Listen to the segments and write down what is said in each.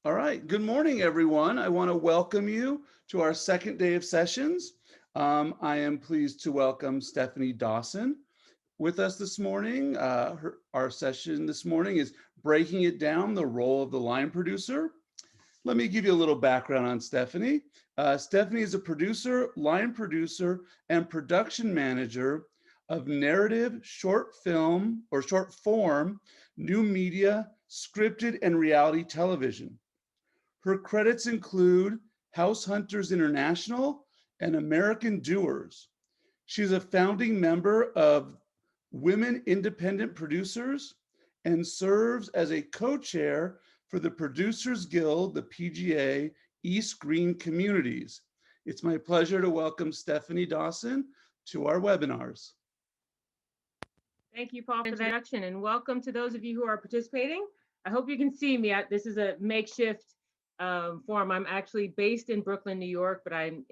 All right. Good morning, everyone. I want to welcome you to our second day of sessions. I am pleased to welcome Stephanie Dawson with us this morning. Our session this morning is breaking it down, the role of the line producer. Let me give you a little background on Stephanie. Stephanie is a producer, line producer, and production manager of narrative, short film or short form, new media, scripted, and reality television. Her credits include House Hunters International and American Doers. She's a founding member of Women Independent Producers and serves as a co-chair for the Producers Guild, the PGA East Green Communities. It's my pleasure to welcome Stephanie Dawson to our webinars. Thank you, Paul, for that introduction, and welcome to those of you who are participating. I hope you can see me. This is a makeshift forum. I'm actually based in Brooklyn, New York, but I'm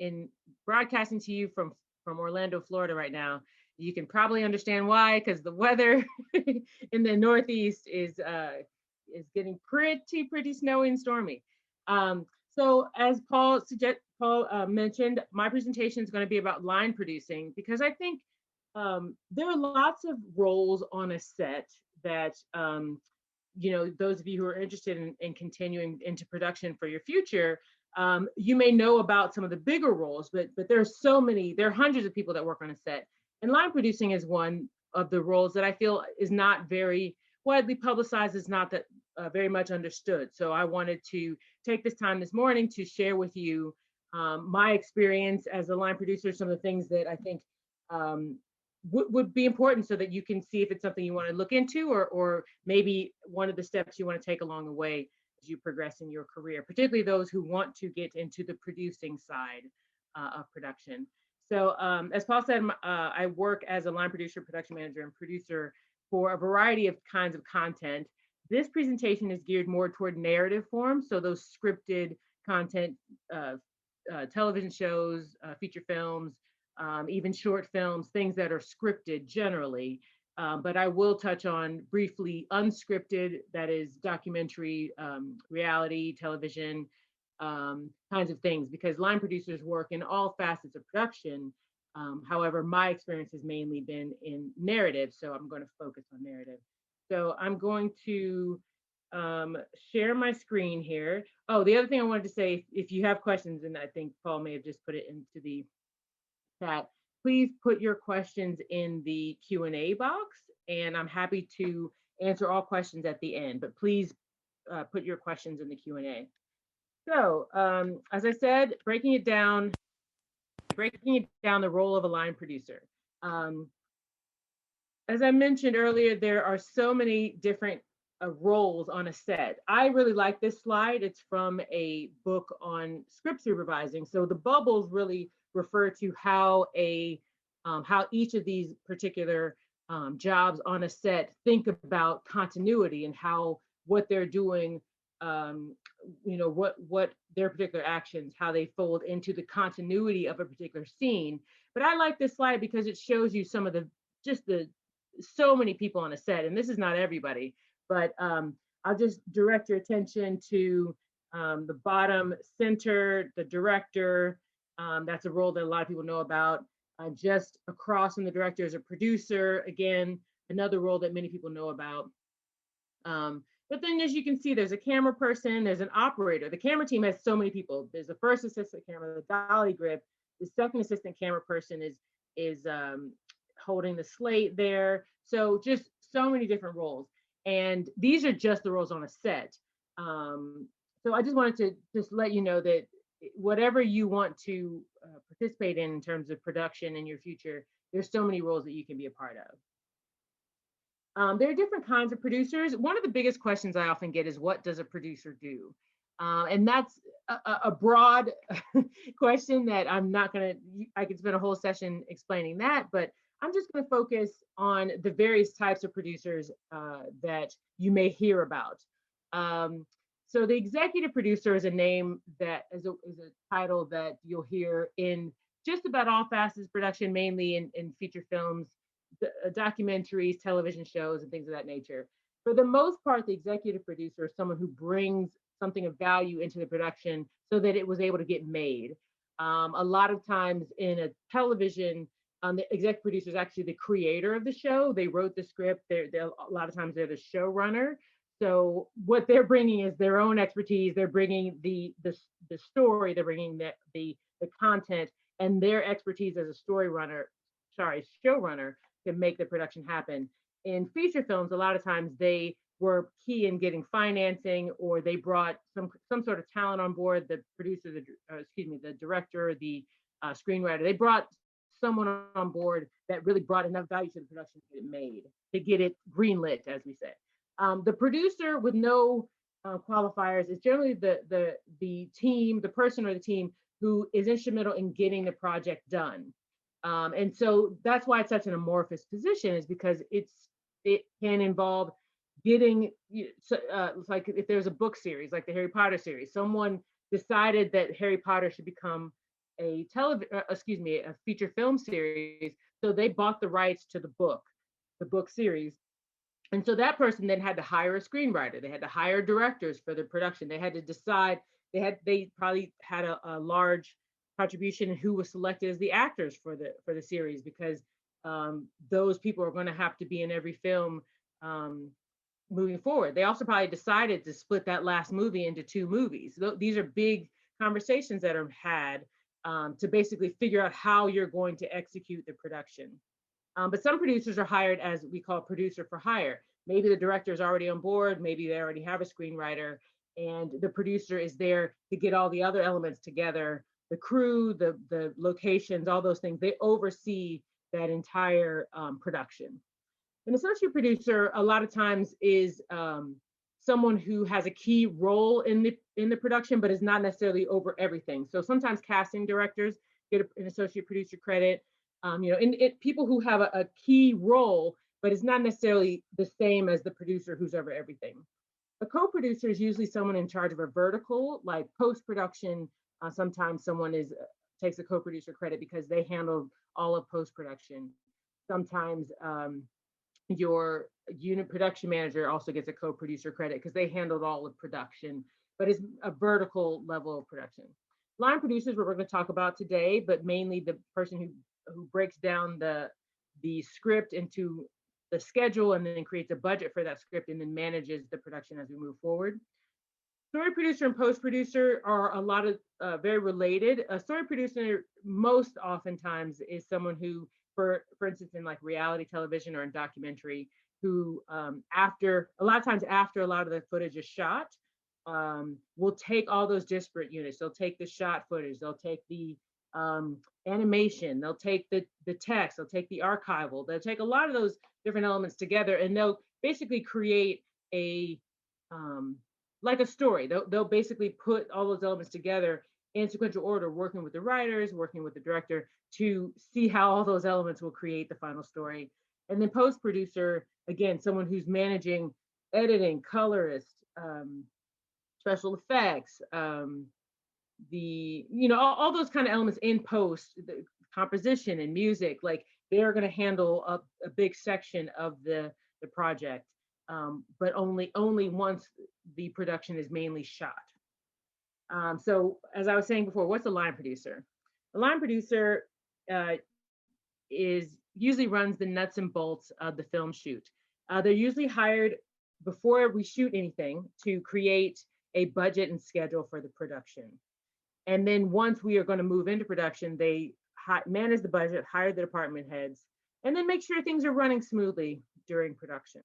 broadcasting to you from Orlando, Florida right now. You can probably understand why, because the weather in the Northeast is getting pretty snowy and stormy. So as Paul mentioned, my presentation is going to be about line producing, because I think there are lots of roles on a set that those of you who are interested in continuing into production for your future, you may know about some of the bigger roles, but there are hundreds of people that work on a set. And line producing is one of the roles that I feel is not very widely publicized, is not that very much understood. So I wanted to take this time this morning to share with you my experience as a line producer, some of the things that I think would be important, so that you can see if it's something you want to look into, or maybe one of the steps you want to take along the way as you progress in your career, particularly those who want to get into the producing side of production. So as Paul said, I work as a line producer, production manager, and producer for a variety of kinds of content. This presentation is geared more toward narrative form, so those scripted content, television shows, feature films, even short films, things that are scripted generally. But I will touch on briefly unscripted, that is documentary, reality, television, kinds of things, because line producers work in all facets of production. However, my experience has mainly been in narrative, so I'm going to focus on narrative. So I'm going to share my screen here. Oh, the other thing I wanted to say, if you have questions, and I think Paul may have just put it into the chat, please put your questions in the Q&A box, and I'm happy to answer all questions at the end, but please put your questions in the Q&A. So as I said, breaking it down, the role of a line producer. As I mentioned earlier, there are so many different roles on a set. I really like this slide. It's from a book on script supervising. So the bubbles really refer to how each of these particular jobs on a set think about continuity, and how what they're doing, what their particular actions, how they fold into the continuity of a particular scene. But I like this slide because it shows you some of so many people on a set, and this is not everybody, but I'll just direct your attention to the bottom center, the director. That's a role that a lot of people know about. Just across from the director is a producer, again, another role that many people know about. But then, as you can see, there's a camera person, there's an operator. The camera team has so many people. There's the first assistant camera, the dolly grip. The second assistant camera person is holding the slate there. So just so many different roles. And these are just the roles on a set. So I just wanted to just let you know that whatever you want to participate in terms of production in your future, there's so many roles that you can be a part of. There are different kinds of producers. One of the biggest questions I often get is, what does a producer do? And that's a broad question that I could spend a whole session explaining that, but I'm just going to focus on the various types of producers that you may hear about. So the executive producer is a name that is a title that you'll hear in just about all facets of production, mainly in feature films, documentaries, television shows, and things of that nature. For the most part, the executive producer is someone who brings something of value into the production so that it was able to get made. A lot of times in a television, the executive producer is actually the creator of the show. They wrote the script. They're a lot of times they're the showrunner. So what they're bringing is their own expertise. They're bringing the story. They're bringing the content and their expertise as a showrunner to make the production happen. In feature films, a lot of times they were key in getting financing, or they brought some sort of talent on board. The producer, the director, the screenwriter. They brought someone on board that really brought enough value to the production to get it made, to get it greenlit, as we say. The producer with no qualifiers is generally the team, the person or the team who is instrumental in getting the project done. And so that's why it's such an amorphous position, is because it can involve getting, like if there's a book series, like the Harry Potter series, someone decided that Harry Potter should become a feature film series. So they bought the rights to the book series. And so that person then had to hire a screenwriter. They had to hire directors for the production. They had to decide, they probably had a large contribution in who was selected as the actors for the series, because those people are going to have to be in every film moving forward. They also probably decided to split that last movie into 2 movies. These are big conversations that are had to basically figure out how you're going to execute the production. But some producers are hired as we call producer for hire. Maybe the director is already on board, maybe they already have a screenwriter, and the producer is there to get all the other elements together, the crew, the locations, all those things. They oversee that entire production. An associate producer a lot of times is someone who has a key role in the production, but is not necessarily over everything. So sometimes casting directors get an associate producer credit. People who have a key role, but it's not necessarily the same as the producer who's over everything. A co-producer is usually someone in charge of a vertical, like post-production. Sometimes someone takes a co-producer credit because they handle all of post-production. Sometimes your unit production manager also gets a co-producer credit because they handled all of production, but it's a vertical level of production. Line producers, what we're going to talk about today, but mainly the person who breaks down the script into the schedule and then creates a budget for that script and then manages the production as we move forward. Story producer and post producer are a lot of very related. A story producer most oftentimes is someone who, for instance, in like reality television or in documentary, who after a lot of the footage is shot, will take all those disparate units. They'll take the shot footage, they'll take the animation, they'll take the text, they'll take the archival, they'll take a lot of those different elements together, and they'll basically create a like a story. They'll basically put all those elements together in sequential order, working with the writers, working with the director to see how all those elements will create the final story. And then post producer, again, someone who's managing editing, colorist, special effects, all those kind of elements in post, the composition and music. Like they're going to handle a big section of the project, but only once the production is mainly shot. So as I was saying before, what's a line producer? A line producer usually runs the nuts and bolts of the film shoot. They're usually hired before we shoot anything to create a budget and schedule for the production. And then once we are going to move into production, they manage the budget, hire the department heads, and then make sure things are running smoothly during production.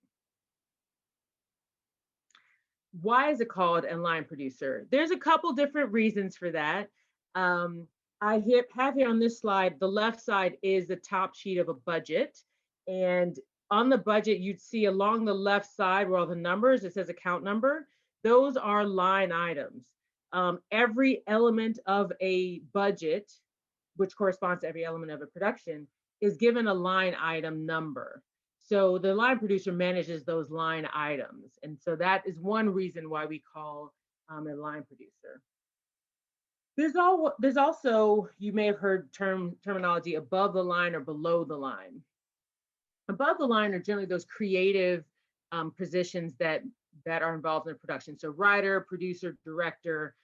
Why is it called a line producer? There's a couple different reasons for that. I have here on this slide, the left side is the top sheet of a budget. And on the budget, you'd see along the left side where all the numbers, it says account number. Those are line items. Every element of a budget, which corresponds to every element of a production, is given a line item number. So the line producer manages those line items. And so that is one reason why we call a line producer. There's also, you may have heard terminology above the line or below the line. Above the line are generally those creative positions that that are involved in the production. So writer, producer, director,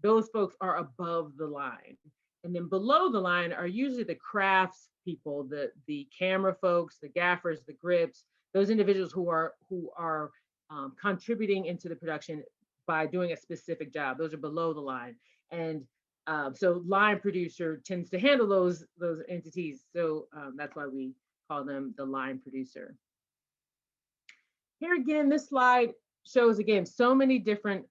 those folks are above the line. And then below the line are usually the crafts people, the camera folks, the gaffers, the grips, those individuals who are contributing into the production by doing a specific job. Those are below the line. And so line producer tends to handle those entities. So that's why we call them the line producer. Here again, this slide shows again so many different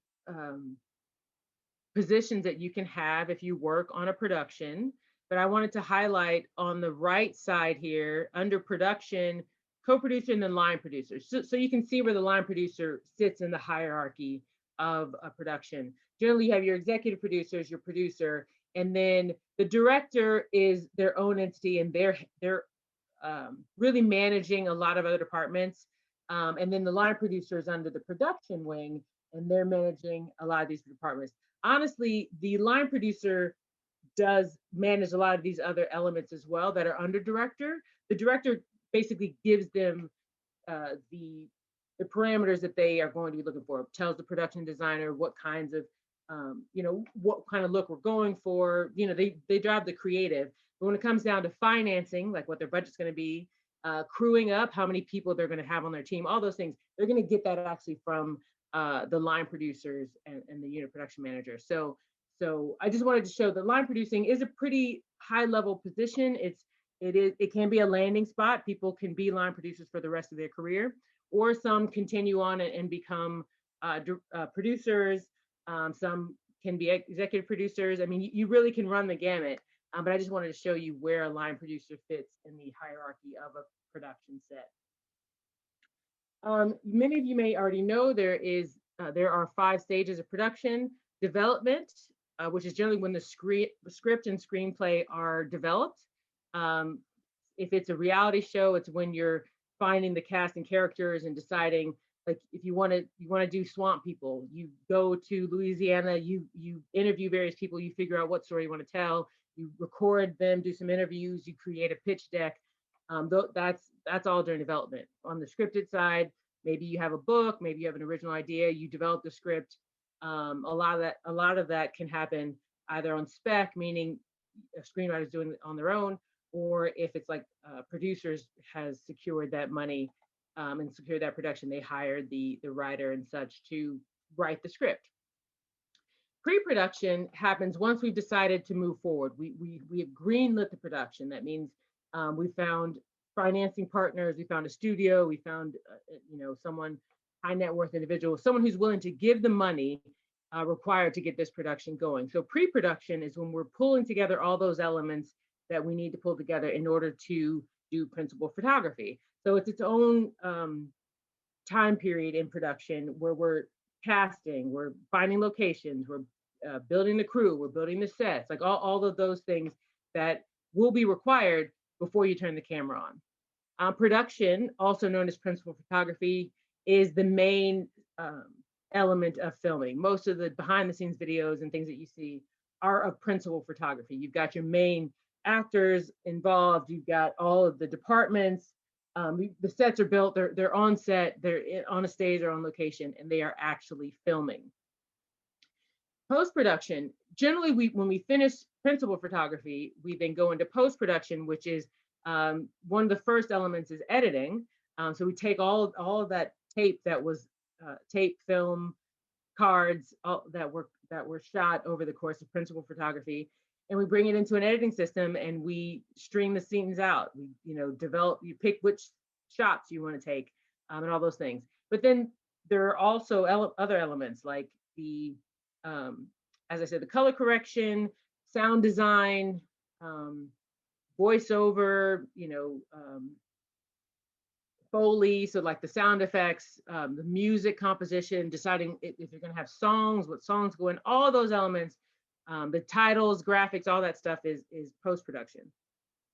positions that you can have if you work on a production. But I wanted to highlight on the right side here under production, co-producer and then line producer. So you can see where the line producer sits in the hierarchy of a production. Generally, you have your executive producers, your producer, and then the director is their own entity, and they're really managing a lot of other departments. And then the line producer is under the production wing, and they're managing a lot of these departments. Honestly, the line producer does manage a lot of these other elements as well that are under director. The director basically gives them the parameters that they are going to be looking for, tells the production designer what kinds of, what kind of look we're going for. They drive the creative. But when it comes down to financing, like what their budget's going to be, crewing up, how many people they're going to have on their team, all those things, they're going to get that actually from the line producers and the unit production manager. So I just wanted to show that line producing is a pretty high level position. It can be a landing spot. People can be line producers for the rest of their career, or some continue on and become producers. Some can be executive producers. I mean, you really can run the gamut. But I just wanted to show you where a line producer fits in the hierarchy of a production set. Many of you may already know there are 5 stages of production: development, which is generally when the script and screenplay are developed. If it's a reality show, it's when you're finding the cast and characters and deciding, like, if you want to do swamp people, you go to Louisiana, you interview various people, you figure out what story you want to tell, you record them, do some interviews, you create a pitch deck. That's all during development. On the scripted side, maybe you have a book, maybe you have an original idea, you develop the script. A lot of that can happen either on spec, meaning a screenwriter's doing it on their own, or if it's like producers has secured that money and secured that production, they hired the writer and such to write the script. Pre-production happens once we've decided to move forward. We have greenlit the production. That means we found financing partners, we found a studio, we found someone, high net worth individual, someone who's willing to give the money required to get this production going. So pre-production is when we're pulling together all those elements that we need to pull together in order to do principal photography. So it's its own time period in production where we're casting, we're finding locations, we're building the crew, we're building the sets, like all of those things that will be required before you turn the camera on. Production, also known as principal photography, is the main element of filming. Most of the behind the scenes videos and things that you see are of principal photography. You've got your main actors involved, you've got all of the departments, the sets are built, they're on set, they're on a stage or on location, and they are actually filming. Post-production, generally when we finish principal photography, we then go into post-production, which is one of the first elements is editing. So we take all of that tape that was tape, film, cards, that were shot over the course of principal photography, and we bring it into an editing system and we string the scenes out. We you pick which shots you want to take and all those things. But then there are also other elements like the as I said, the color correction, sound design, voiceover, Foley, so like the sound effects, the music composition, deciding if you're going to have songs, what songs go in, all those elements, the titles, graphics, all that stuff is post-production.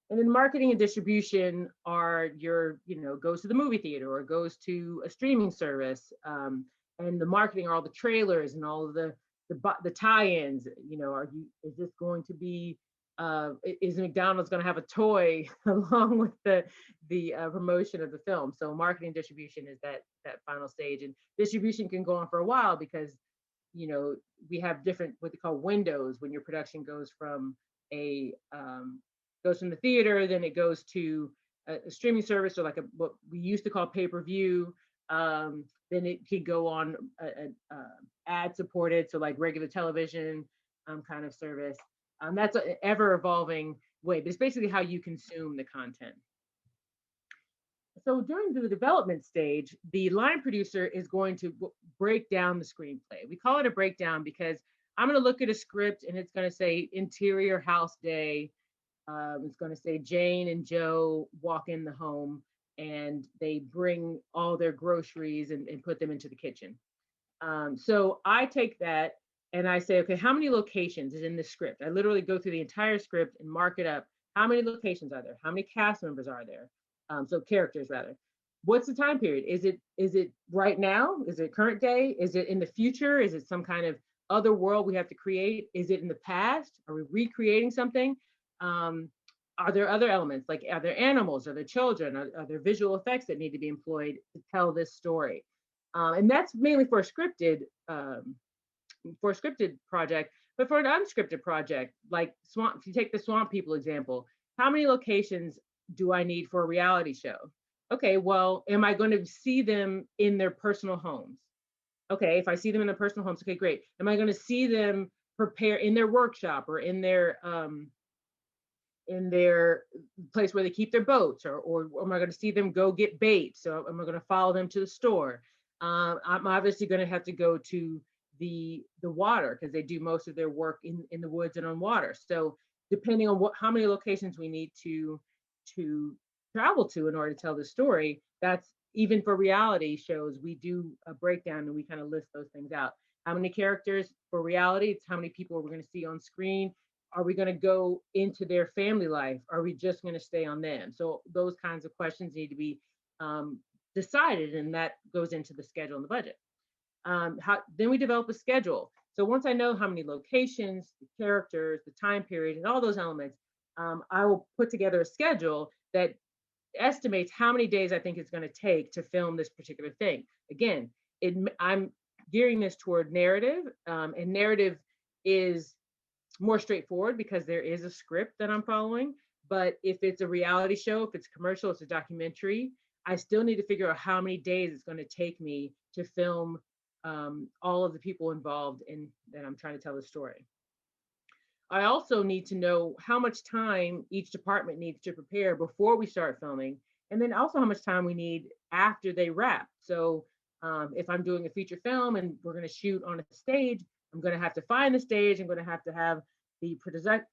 And then marketing and distribution are your, goes to the movie theater or goes to a streaming service. And the marketing are all the trailers and all of the tie-ins. Is this going to be is McDonald's going to have a toy along with the promotion of the film? So marketing distribution is that final stage, and distribution can go on for a while because we have different what they call windows when your production goes from the theater, then it goes to a streaming service, or like what we used to call pay-per-view. Then it could go on ad supported, so like regular television kind of service. That's an ever evolving way, but it's basically how you consume the content. So during the development stage, the line producer is going to break down the screenplay. We call it a breakdown because I'm going to look at a script and it's going to say interior house day. It's going to say Jane and Joe walk in the home and they bring all their groceries and put them into the kitchen. So I take that and I say, okay, how many locations is in this script? I literally go through the entire script and mark it up. How many locations are there? How many cast members are there? So characters rather. What's the time period? Is it right now? Is it current day? Is it in the future? Is it some kind of other world we have to create? Is it in the past? Are we recreating something? Are there other elements? Like, are there animals? Are there children? Are there visual effects that need to be employed to tell this story? And that's mainly for a scripted project. But for an unscripted project, like Swamp, if you take the Swamp People example, how many locations do I need for a reality show? Okay, well, am I going to see them in their personal homes? Okay, if I see them in their personal homes, okay, great. Am I going to see them prepare in their workshop or in their place where they keep their boats, or am I going to see them go get bait? So am I going to follow them to the store? I'm obviously going to have to go to the water because they do most of their work in the woods and on water. So depending on how many locations we need to travel to in order to tell the story, that's even for reality shows, we do a breakdown and we kind of list those things out. How many characters for reality? It's how many people we're going to see on screen. Are we going to go into their family life? Are we just going to stay on them? So those kinds of questions need to be decided, and that goes into the schedule and the budget. Then we develop a schedule. So once I know how many locations, the characters, the time period, and all those elements, I will put together a schedule that estimates how many days I think it's going to take to film this particular thing. Again, I'm gearing this toward narrative, and narrative is more straightforward because there is a script that I'm following. But if it's a reality show, if it's commercial, it's a documentary, I still need to figure out how many days it's going to take me to film all of the people involved in that I'm trying to tell the story. I also need to know how much time each department needs to prepare before we start filming, and then also how much time we need after they wrap. So if I'm doing a feature film and we're going to shoot on a stage, I'm going to have to find the stage. I'm going to have the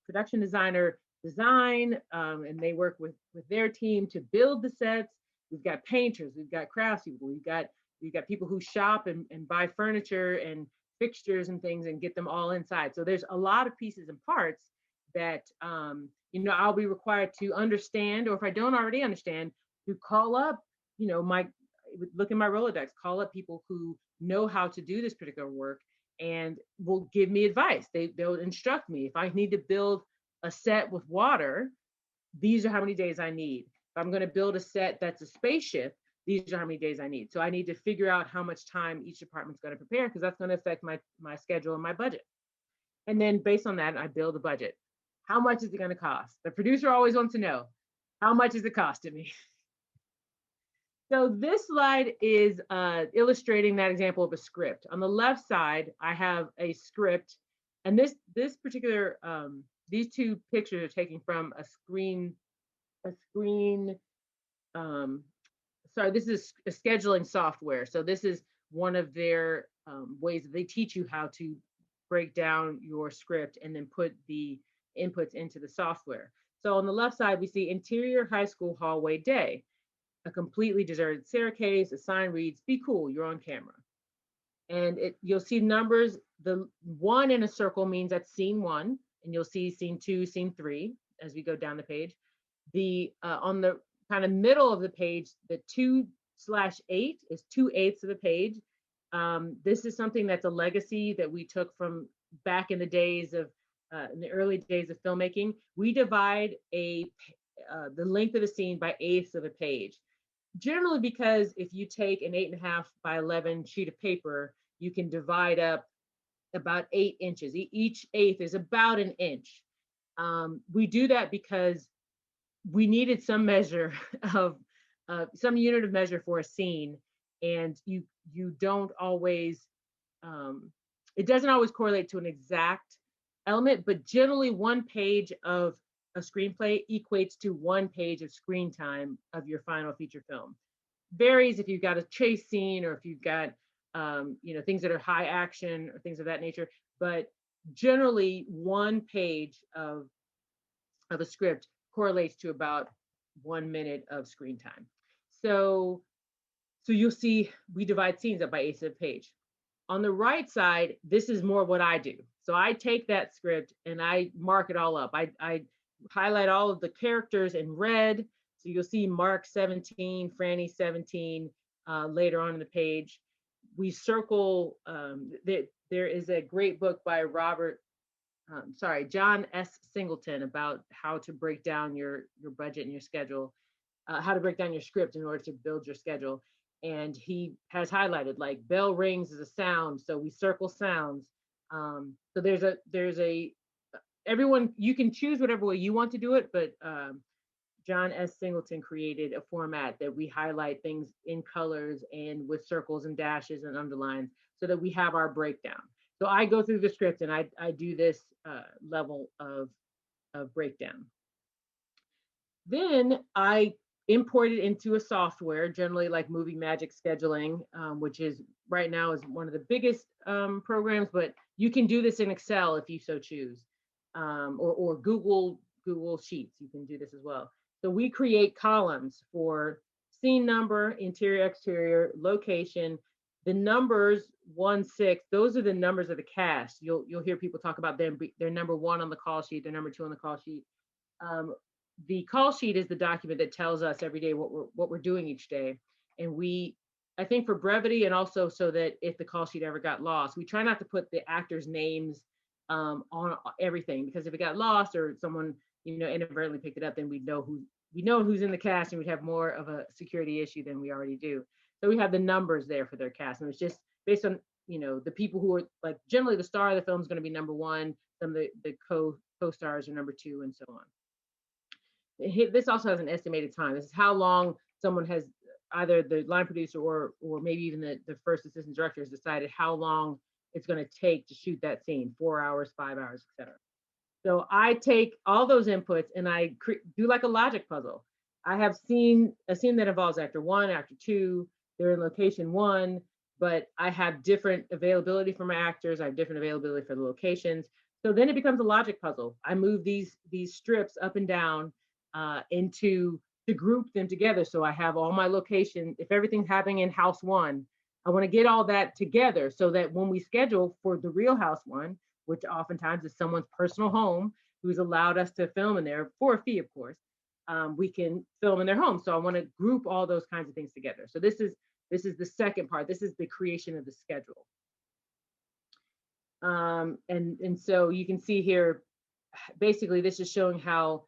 production designer design, and they work with their team to build the sets. We've got painters, we've got craftspeople, we've got people who shop and buy furniture and fixtures and things and get them all inside. So there's a lot of pieces and parts that I'll be required to understand, or if I don't already understand, to call up, look in my Rolodex, call up people who know how to do this particular work and will give me advice. They'll instruct me. If I need to build a set with water, these are how many days I need. If I'm going to build a set that's a spaceship, these are how many days I need. So I need to figure out how much time each department's going to prepare, because that's going to affect my schedule and my budget. And then based on that, I build a budget. How much is it going to cost? The producer always wants to know, how much is it costing me? So this slide is illustrating that example of a script. On the left side, I have a script, and this particular these two pictures are taken from a screen. Sorry, this is a scheduling software. So this is one of their ways that they teach you how to break down your script and then put the inputs into the software. So on the left side, we see interior high school hallway day, a completely deserted staircase, a sign reads, "Be cool, you're on camera." And you'll see numbers. The one in a circle means that's scene 1, and you'll see scene 2, scene 3 as we go down the page. On the kind of middle of the page, the 2/8 is 2/8 of the page. This is something that's a legacy that we took from back in the days of in the early days of filmmaking, we divide the length of a scene by eighths of a page. Generally, because if you take an 8.5 by 11 sheet of paper, you can divide up about 8 inches. Each eighth is about an inch. We do that because we needed some measure of some unit of measure for a scene, and you don't always it doesn't always correlate to an exact element, but generally 1 page of a screenplay equates to 1 page of screen time of your final feature film. Varies if you've got a chase scene or if you've got things that are high action or things of that nature, but generally 1 page of a script correlates to about 1 minute of screen time. So you'll see we divide scenes up by eighths of a page. On the right side, this is more what I do. So I take that script and I mark it all up. I highlight all of the characters in red. So you'll see Mark 17, Franny 17 later on in the page. We circle, there is a great book by John S. Singleton about how to break down your budget and your schedule, how to break down your script in order to build your schedule. And he has highlighted like bell rings is a sound, so we circle sounds. So there's a everyone, you can choose whatever way you want to do it, but John S. Singleton created a format that we highlight things in colors and with circles and dashes and underlines so that we have our breakdown. So I go through the script and I do this level of breakdown. Then I import it into a software, generally like Movie Magic Scheduling, which is right now is one of the biggest programs, but you can do this in Excel if you so choose, or Google Sheets. You can do this as well. So we create columns for scene number, interior, exterior, location. The numbers 1, 6, those are the numbers of the cast. You'll hear people talk about them. They're number 1 on the call sheet. They're number 2 on the call sheet. The call sheet is the document that tells us every day what we're doing each day. And I think for brevity and also so that if the call sheet ever got lost, we try not to put the actors' names on everything, because if it got lost or someone inadvertently picked it up, then we know who's in the cast, and we'd have more of a security issue than we already do. So we have the numbers there for their cast, and it's just based on the people who are like generally the star of the film is going to be number 1, some of the co-stars are number 2, and so on. This also has an estimated time. This is how long someone has, either the line producer or maybe even the first assistant director has decided how long it's going to take to shoot that scene, 4 hours, 5 hours, etc. So I take all those inputs and I do like a logic puzzle. I have seen a scene that involves actor 1, actor 2, they're in location 1, but I have different availability for my actors. I have different availability for the locations. So then it becomes a logic puzzle. I move these strips up and down to group them together. So I have all my location. If everything's happening in house 1, I want to get all that together so that when we schedule for the real house 1, which oftentimes is someone's personal home who's allowed us to film in there for a fee, of course, we can film in their home. So I want to group all those kinds of things together. So this is the second part. This is the creation of the schedule. And so you can see here, basically this is showing how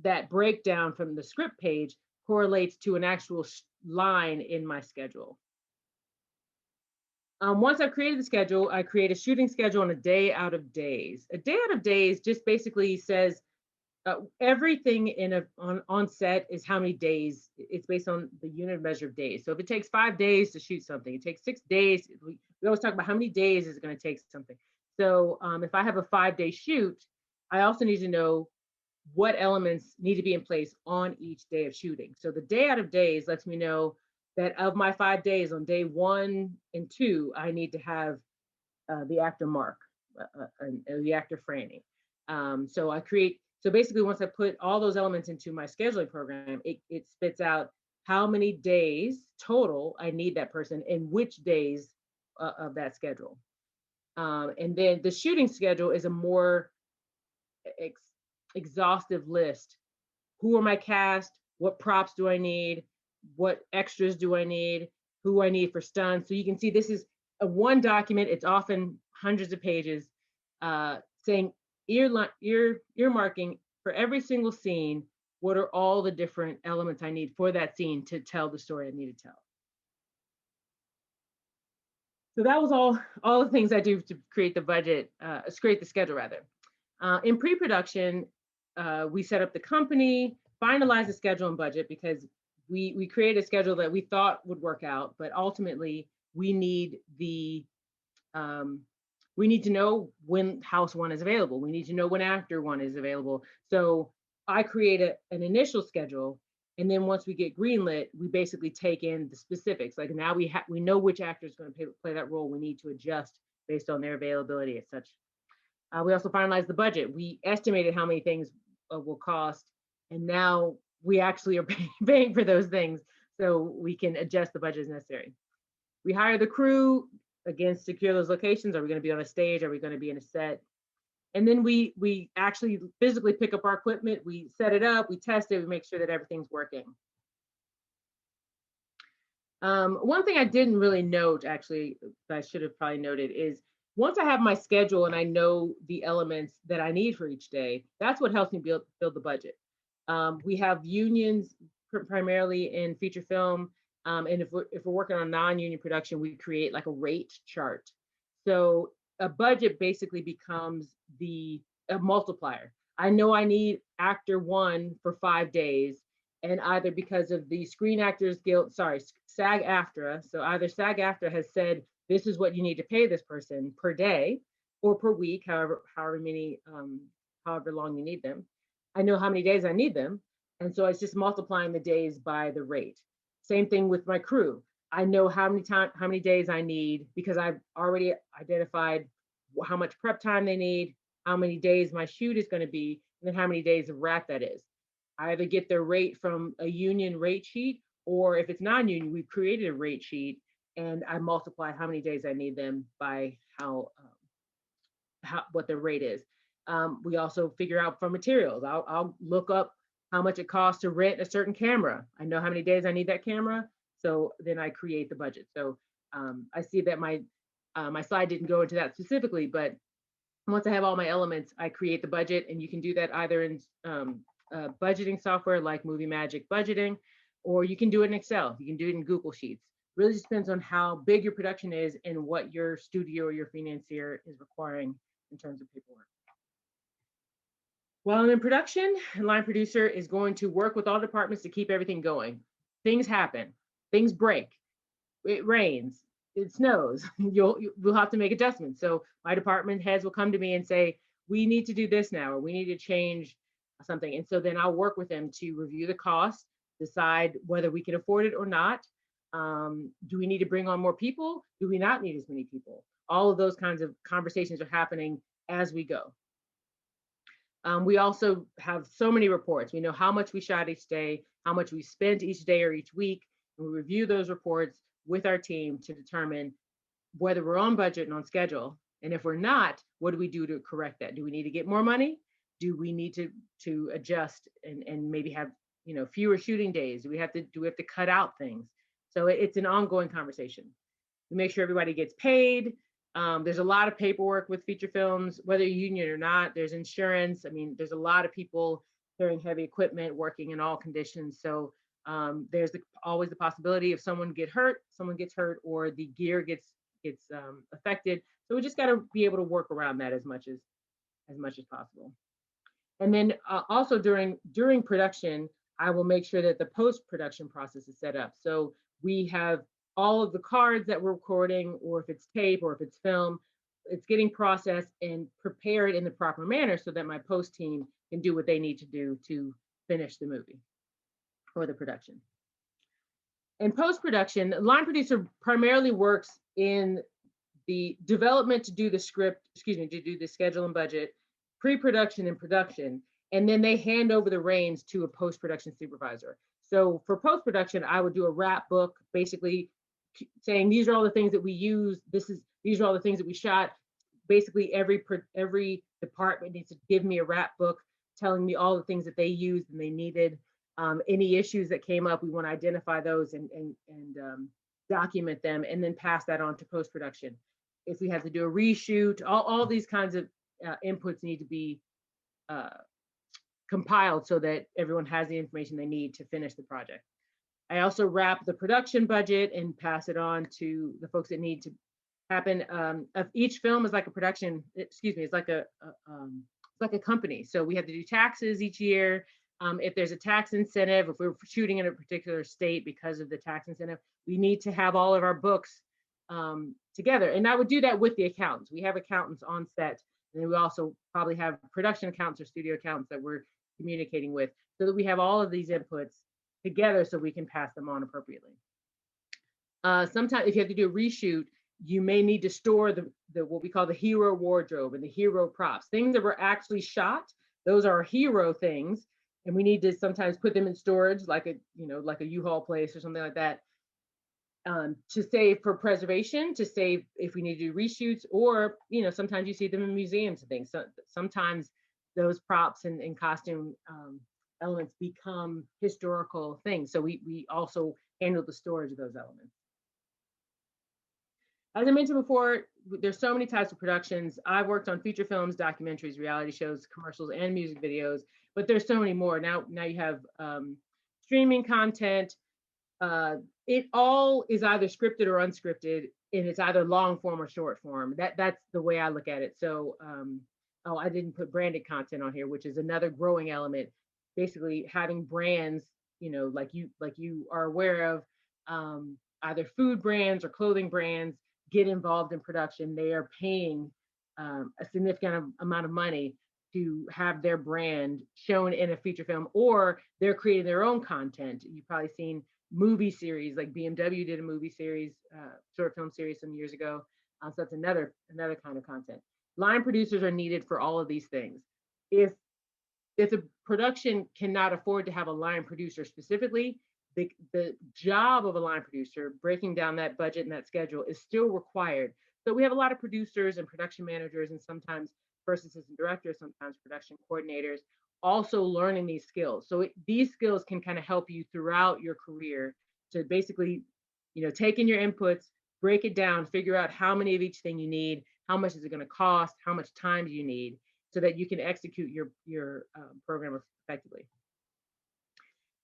that breakdown from the script page correlates to an actual line in my schedule. Once I've created the schedule, I create a shooting schedule on a day out of days. A day out of days just basically says everything on set is how many days. It's based on the unit measure of days. So if it takes 5 days to shoot something, it takes 6 days. We always talk about how many days is it going to take something. So if I have a 5-day shoot, I also need to know what elements need to be in place on each day of shooting. So the day out of days lets me know that of my 5 days, on day 1 and 2, I need to have the actor Mark and the actor Franny. So basically once I put all those elements into my scheduling program, it spits out how many days total I need that person and which days of that schedule. And then the shooting schedule is a more exhaustive list. Who are my cast? What props do I need? What extras do I need? Who I need for stunts? So you can see this is a one document. It's often hundreds of pages saying earmarking for every single scene, what are all the different elements I need for that scene to tell the story I need to tell. So that was all the things I do to create the budget, create the schedule rather. In pre-production, we set up the company, finalize the schedule and budget because we created a schedule that we thought would work out, but ultimately we need we need to know when house one is available. We need to know when actor one is available. So I create an initial schedule, and then once we get greenlit, we basically take in the specifics. Like now we know which actor is going to play that role. We need to adjust based on their availability as such. We also finalized the budget. We estimated how many things will cost, and now we actually are paying for those things, so we can adjust the budget as necessary. We hire the crew, again, secure those locations. Are we going to be on a stage? Are we going to be in a set? And then we actually physically pick up our equipment. We set it up, we test it, we make sure that everything's working. One thing I didn't really note, actually, that I should have probably noted is once I have my schedule and I know the elements that I need for each day, that's what helps me build the budget. We have unions primarily in feature film. And if we're working on non-union production, we create like a rate chart. So a budget basically becomes a multiplier. I know I need actor one for 5 days, and either because of the Screen Actors Guild, SAG-AFTRA, so either SAG-AFTRA has said, this is what you need to pay this person per day or per week, however long you need them. I know how many days I need them. And so it's just multiplying the days by the rate. Same thing with my crew. I know how many days I need because I've already identified how much prep time they need, how many days my shoot is going to be, and then how many days of wrap that is. I either get their rate from a union rate sheet, or if it's non-union, we've created a rate sheet and I multiply how many days I need them by what their rate is. We also figure out from materials. I'll look up how much it costs to rent a certain camera. I know how many days I need that camera, so then I create the budget. So I see that my slide didn't go into that specifically, but once I have all my elements, I create the budget, and you can do that either in budgeting software like Movie Magic Budgeting, or you can do it in Excel. You can do it in Google Sheets. Really just depends on how big your production is and what your studio or your financier is requiring in terms of paperwork. While in production, a line producer is going to work with all departments to keep everything going. Things happen, things break, it rains, it snows, we'll have to make adjustments. So my department heads will come to me and say, we need to do this now, or we need to change something. And so then I'll work with them to review the cost, decide whether we can afford it or not. Do we need to bring on more people? Do we not need as many people? All of those kinds of conversations are happening as we go. We also have so many reports. We know how much we shot each day, how much we spent each day or each week. And we review those reports with our team to determine whether we're on budget and on schedule. And if we're not, what do we do to correct that? Do we need to get more money? Do we need to adjust and maybe have fewer shooting days? Do we have to cut out things? So it's an ongoing conversation. We make sure everybody gets paid. There's a lot of paperwork with feature films, whether you're union or not. There's insurance. I mean, there's a lot of people carrying heavy equipment, working in all conditions. So there's always the possibility if someone gets hurt, or the gear gets affected. So we just got to be able to work around that as much as possible. And then also during production, I will make sure that the post-production process is set up. So we have all of the cards that we're recording, or if it's tape or if it's film, it's getting processed and prepared in the proper manner so that my post team can do what they need to do to finish the movie or the production. In post-production, the line producer primarily works in the development to do the script, to do the schedule and budget, pre-production and production, and then they hand over the reins to a post-production supervisor. So for post-production, I would do a wrap book, basically saying these are all the things that we use. These are all the things that we shot. Basically, every department needs to give me a wrap book telling me all the things that they used and they needed. Any issues that came up, we want to identify those and document them, and then pass that on to post-production. If we have to do a reshoot, all these kinds of inputs need to be compiled so that everyone has the information they need to finish the project. I also wrap the production budget and pass it on to the folks that need to happen. Of each film is like a production, excuse me, it's like a company. So we have to do taxes each year. If there's a tax incentive, if we're shooting in a particular state because of the tax incentive, we need to have all of our books together. And I would do that with the accountants. We have accountants on set, and then we also probably have production accountants or studio accountants that we're communicating with, so that we have all of these inputs together so we can pass them on appropriately. Sometimes if you have to do a reshoot, you may need to store the what we call the hero wardrobe and the hero props, things that were actually shot. Those are hero things, and we need to sometimes put them in storage, like a U-Haul place or something like that, to save for preservation, to save if we need to do reshoots, or sometimes you see them in museums and things. So sometimes those props and costume elements become historical things. So we also handle the storage of those elements. As I mentioned before, there's so many types of productions. I've worked on feature films, documentaries, reality shows, commercials, and music videos, but there's so many more. Now you have streaming content. It all is either scripted or unscripted, and it's either long form or short form. That's the way I look at it. So, oh, I didn't put branded content on here, which is another growing element. Basically, having brands, like you are aware of, either food brands or clothing brands get involved in production. They are paying a significant amount of money to have their brand shown in a feature film, or they're creating their own content. You've probably seen movie series, like BMW did a movie series, short film series some years ago. So that's another kind of content. Line producers are needed for all of these things. If a production cannot afford to have a line producer specifically, the job of a line producer, breaking down that budget and that schedule, is still required. So we have a lot of producers and production managers, and sometimes first assistant directors, sometimes production coordinators, also learning these skills. So these skills can kind of help you throughout your career to basically, take in your inputs, break it down, figure out how many of each thing you need, how much is it going to cost, how much time do you need, so that you can execute your program effectively.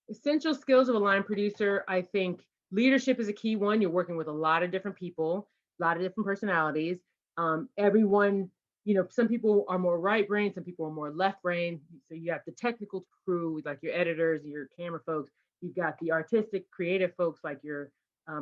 Essential skills of a line producer, I think leadership is a key one. You're working with a lot of different people, a lot of different personalities. Everyone, some people are more right brain, some people are more left brain. So you have the technical crew, like your editors, your camera folks. You've got the artistic, creative folks, like your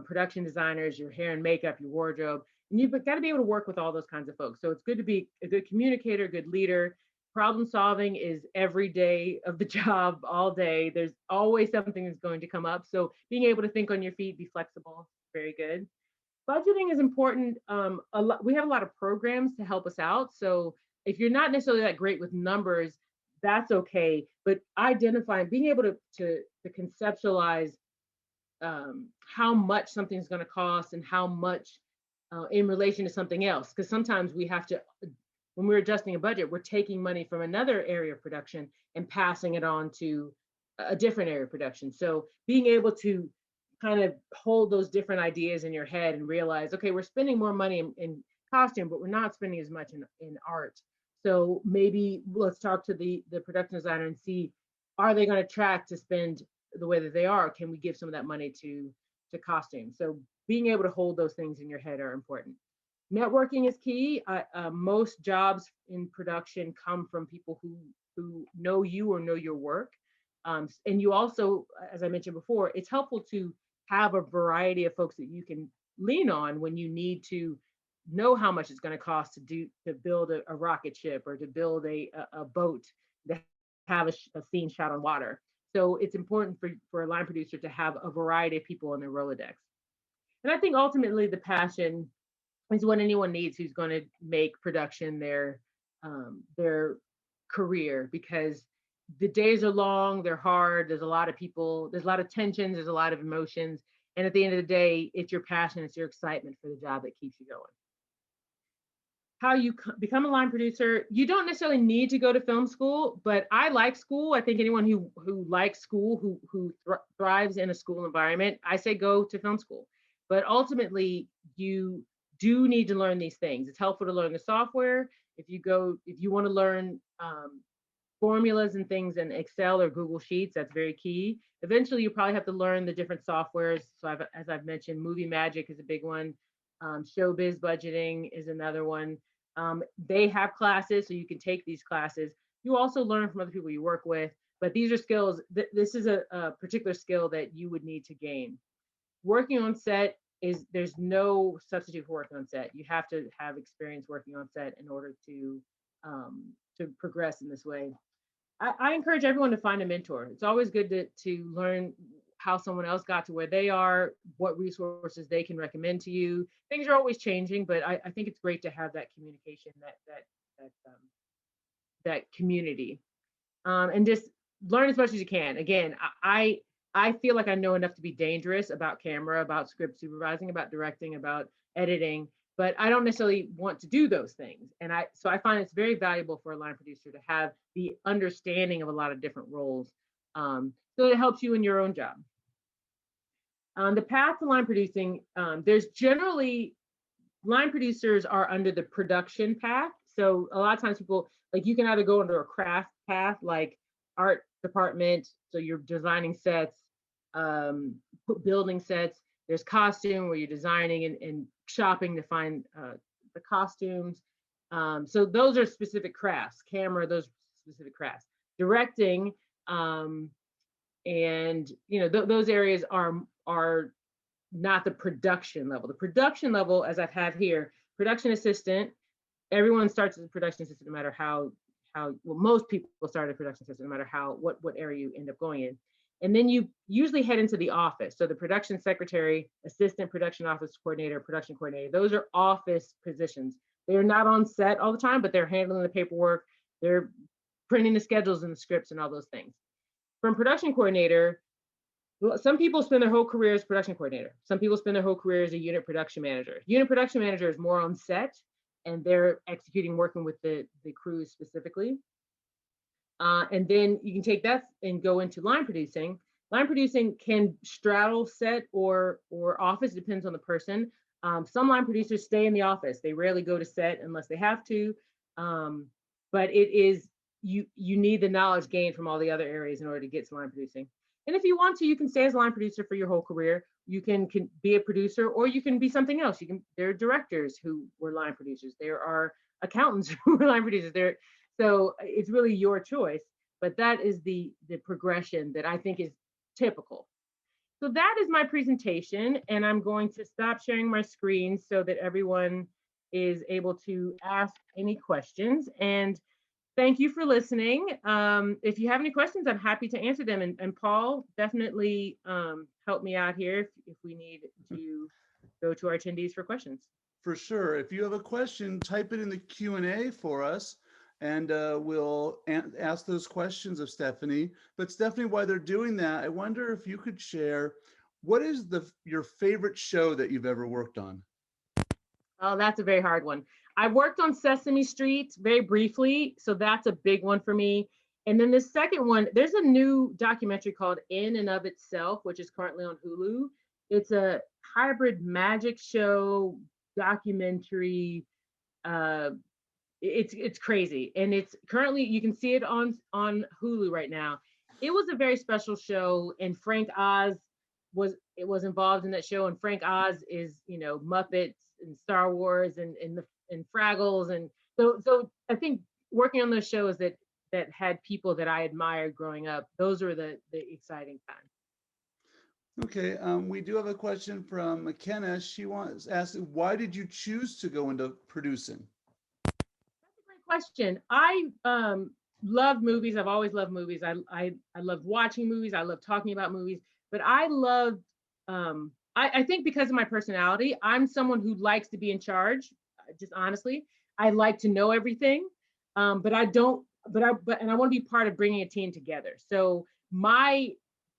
production designers, your hair and makeup, your wardrobe. And you've got to be able to work with all those kinds of folks. So it's good to be a good communicator, good leader. Problem solving is every day of the job, all day. There's always something that's going to come up. So being able to think on your feet, be flexible, very good. Budgeting is important. We have a lot of programs to help us out. So if you're not necessarily that great with numbers, that's okay. But identifying, being able to conceptualize how much something's going to cost and how much in relation to something else. Because sometimes we have to, when we're adjusting a budget, we're taking money from another area of production and passing it on to a different area of production. So being able to kind of hold those different ideas in your head and realize, okay, we're spending more money in costume, but we're not spending as much in art. So maybe let's talk to the production designer and see, are they going to track to spend the way that they are? Can we give some of that money to costume? So being able to hold those things in your head are important. Networking is key. Most jobs in production come from people who know you or know your work. And you also, as I mentioned before, it's helpful to have a variety of folks that you can lean on when you need to know how much it's going to cost to build a rocket ship or to build a boat that have a scene shot on water. So it's important for a line producer to have a variety of people in their Rolodex. And I think ultimately the passion is what anyone needs who's going to make production their career, because the days are long, they're hard, there's a lot of people, there's a lot of tensions, there's a lot of emotions. And at the end of the day, it's your passion, it's your excitement for the job that keeps you going. How you become a line producer, you don't necessarily need to go to film school, but I like school. I think anyone who likes school, who thrives in a school environment, I say go to film school. But ultimately, you do need to learn these things. It's helpful to learn the software. If you want to learn formulas and things in Excel or Google Sheets, that's very key. Eventually, you probably have to learn the different softwares. So as I've mentioned, Movie Magic is a big one. Showbiz budgeting is another one. They have classes, so you can take these classes. You also learn from other people you work with, but these are skills. This is a particular skill that you would need to gain. Working on set there's no substitute for working on set. You have to have experience working on set in order to progress in this way. I encourage everyone to find a mentor. It's always good to learn how someone else got to where they are, what resources they can recommend to you. Things are always changing, but I think it's great to have that communication, that community, and just learn as much as you can. Again, I feel like I know enough to be dangerous about camera, about script supervising, about directing, about editing, but I don't necessarily want to do those things. And so I find it's very valuable for a line producer to have the understanding of a lot of different roles, so it helps you in your own job. The path to line producing, there's generally, line producers are under the production path. So a lot of times people, like, you can either go under a craft path, like art department, so you're designing sets, building sets. There's costume, where you're designing and shopping to find the costumes. So those are specific crafts. Camera, those specific crafts. Directing, and those areas are not the production level. The production level, as I've had here, production assistant. Everyone starts as a production assistant, no matter how well, most people start as a production assistant, no matter what area you end up going in. And then you usually head into the office. So the production secretary, assistant production office coordinator, production coordinator, those are office positions. They're not on set all the time, but they're handling the paperwork. They're printing the schedules and the scripts and all those things. From production coordinator, some people spend their whole career as production coordinator. Some people spend their whole career as a unit production manager. Unit production manager is more on set, and they're executing, working with the crews specifically. And then you can take that and go into line producing. Line producing can straddle set or office, depends on the person. Some line producers stay in the office. They rarely go to set unless they have to. But it is, you need the knowledge gained from all the other areas in order to get to line producing. And if you want to, you can stay as a line producer for your whole career. You can be a producer, or you can be something else. There are directors who were line producers. There are accountants who were line producers. So it's really your choice. But that is the progression that I think is typical. So that is my presentation, and I'm going to stop sharing my screen so that everyone is able to ask any questions. And thank you for listening. If you have any questions, I'm happy to answer them. And Paul, definitely help me out here if we need to go to our attendees for questions. For sure. If you have a question, type it in the Q&A for us, and we'll ask those questions of Stephanie. But Stephanie, while they're doing that, I wonder if you could share, what is your favorite show that you've ever worked on? Oh, that's a very hard one. I worked on Sesame Street very briefly, so that's a big one for me. And then the second one, there's a new documentary called In and of Itself, which is currently on Hulu. It's a hybrid magic show documentary. It's crazy, and it's currently, you can see it on Hulu right now. It was a very special show, and Frank Oz was involved in that show. And Frank Oz is, Muppets and Star Wars and Fraggles, and so I think working on those shows that had people that I admired growing up, those are the exciting times. Okay, we do have a question from McKenna. She asking, why did you choose to go into producing? That's a great question. I love movies. I've always loved movies. I love watching movies. I love talking about movies. But I loved, I think because of my personality, I'm someone who likes to be in charge. Just honestly, I like to know everything, but I don't. But I want to be part of bringing a team together. So my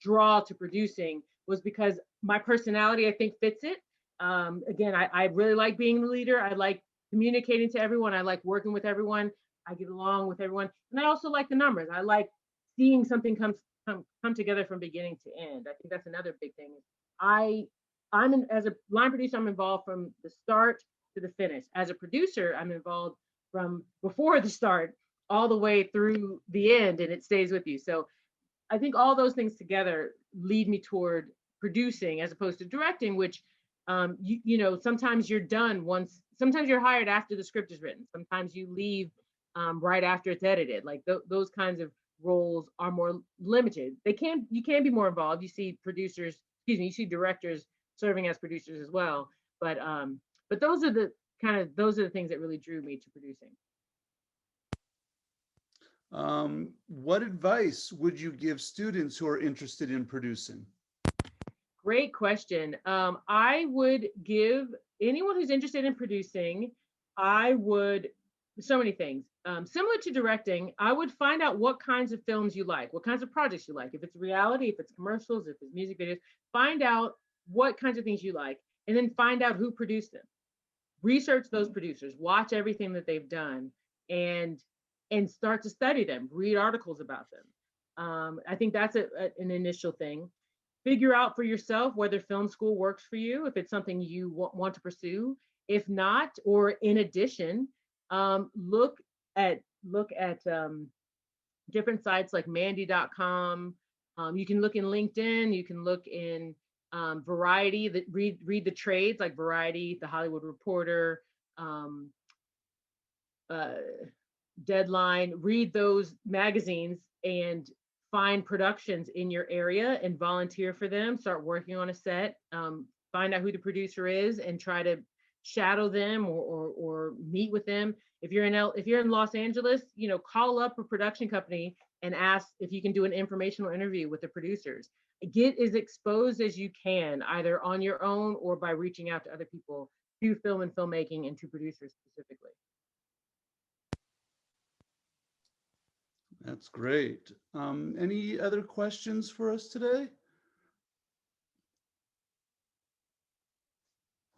draw to producing was because my personality, I think, fits it. Again, I really like being the leader. I like communicating to everyone. I like working with everyone. I get along with everyone, and I also like the numbers. I like seeing something come together from beginning to end. I think that's another big thing. As a line producer, I'm involved from the start to the finish. As a producer, I'm involved from before the start all the way through the end, and it stays with you. So I think all those things together lead me toward producing as opposed to directing, which you know, sometimes you're done once, sometimes you're hired after the script is written. Sometimes you leave right after it's edited. Like those kinds of roles are more limited. You can be more involved. You see producers, excuse me, you see directors serving as producers as well. But those are the those are the things that really drew me to producing. What advice would you give students who are interested in producing? Great question. I would give anyone who's interested in producing, I would, so many things. Similar to directing, I would find out what kinds of films you like, what kinds of projects you like. If it's reality, if it's commercials, if it's music videos, find out what kinds of things you like, and then find out who produced them. Research those producers, watch everything that they've done, and start to study them, read articles about them. I think that's an initial thing. Figure out for yourself whether film school works for you, if it's something you want to pursue. If not, or in addition, look at different sites like Mandy.com. You can look in LinkedIn. You can look in Variety. That read the trades like Variety, The Hollywood Reporter, um, uh, Deadline. Read those magazines and find productions in your area and volunteer for them. Start working on a set. Find out who the producer is and try to shadow them or meet with them. If you're in Los Angeles, you know, call up a production company and ask if you can do an informational interview with the producers. Get as exposed as you can, either on your own or by reaching out to other people to film and filmmaking and to producers specifically. That's great. Any other questions for us today?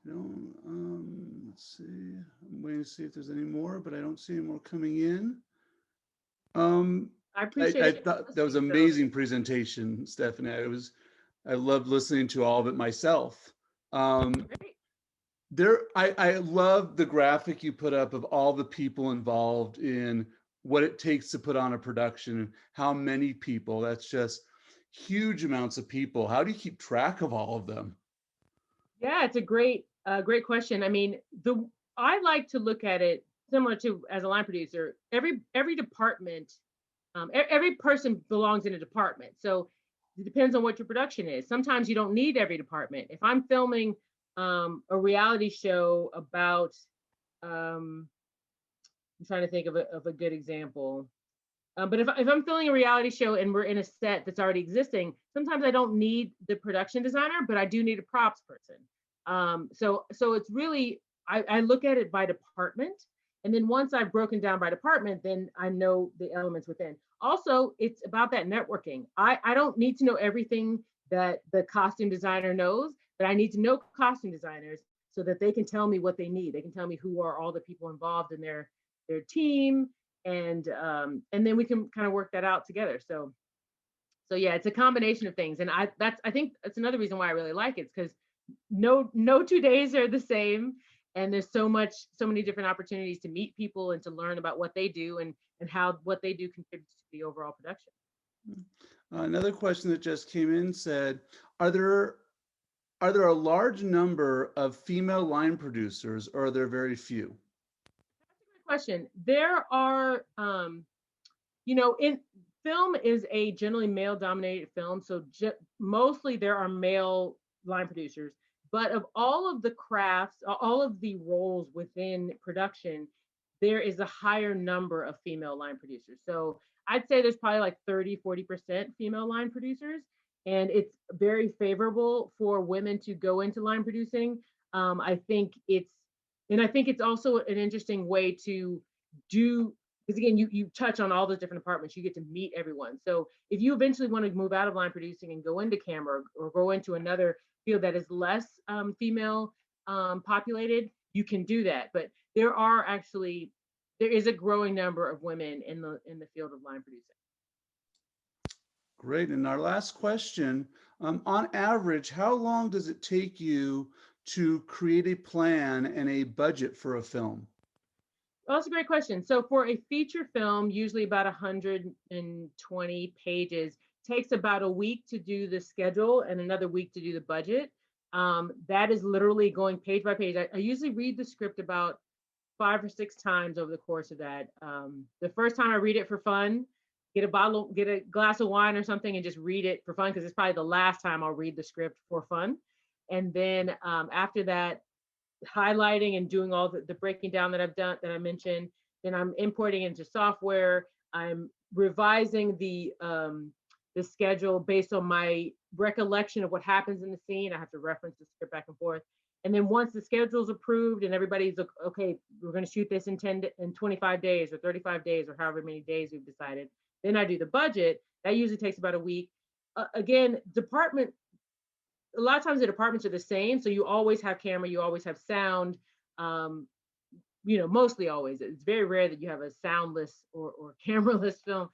No, let's see. I'm waiting to see if there's any more, but I don't see any more coming in. I appreciate I it. thought that was an amazing presentation, Stephanie. I loved listening to all of it myself. I love the graphic you put up of all the people involved in what it takes to put on a production, how many people. That's just huge amounts of people. How do you keep track of all of them? Yeah, it's a great question. I mean, I like to look at it similar to as a line producer. Every department, every person belongs in a department. So it depends on what your production is. Sometimes you don't need every department. If I'm filming a reality show about, I'm trying to think of a good example. But if I'm filming a reality show and we're in a set that's already existing, sometimes I don't need the production designer, but I do need a props person. So it's really, I look at it by department. And then once I've broken down by department, then I know the elements within. Also, it's about that networking. I don't need to know everything that the costume designer knows, but I need to know costume designers so that they can tell me what they need. They can tell me who are all the people involved in their team, and then we can kind of work that out together. So yeah, it's a combination of things, and I think that's another reason why I really like it, because no 2 days are the same, and there's so many different opportunities to meet people and to learn about what they do and how what they do contributes to the overall production. Another question that just came in said, are there a large number of female line producers, or are there very few? Question. There are, in film is a generally male dominated film. So mostly there are male line producers, but of all of the crafts, all of the roles within production, there is a higher number of female line producers. So I'd say there's probably like 30-40% female line producers. And it's very favorable for women to go into line producing. I think it's also an interesting way to do, because again, you touch on all those different departments, you get to meet everyone. So if you eventually want to move out of line producing and go into camera or go into another field that is less female populated, you can do that. But there is a growing number of women in the field of line producing. Great. And our last question, on average, how long does it take you to create a plan and a budget for a film? Well, that's a great question. So for a feature film, usually about 120 pages, takes about a week to do the schedule and another week to do the budget. That is literally going page by page. I usually read the script about 5 or 6 times over the course of that. The first time I read it for fun, get a glass of wine or something and just read it for fun, because it's probably the last time I'll read the script for fun. And then after that, highlighting and doing all the breaking down that I've done, that I mentioned. Then I'm importing into software. I'm revising the schedule based on my recollection of what happens in the scene. I have to reference the script back and forth. And then once the schedule's approved and everybody's okay, we're going to shoot this in 25 days or 35 days or however many days we've decided. Then I do the budget. That usually takes about a week. Again, a lot of times the departments are the same. So you always have camera, you always have sound, mostly always. It's very rare that you have a soundless or cameraless film.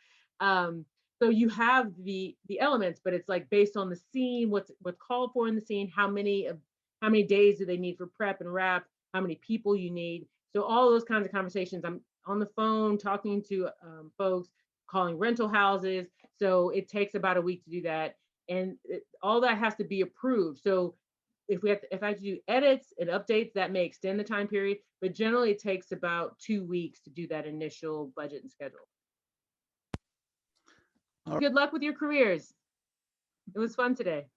So you have the elements, but it's like based on the scene, what's called for in the scene, how many days do they need for prep and wrap, how many people you need. So all those kinds of conversations. I'm on the phone talking to folks, calling rental houses. So it takes about a week to do that. And all that has to be approved. So if I have to do edits and updates, that may extend the time period, but generally it takes about 2 weeks to do that initial budget and schedule. All Good luck with your careers. It was fun today.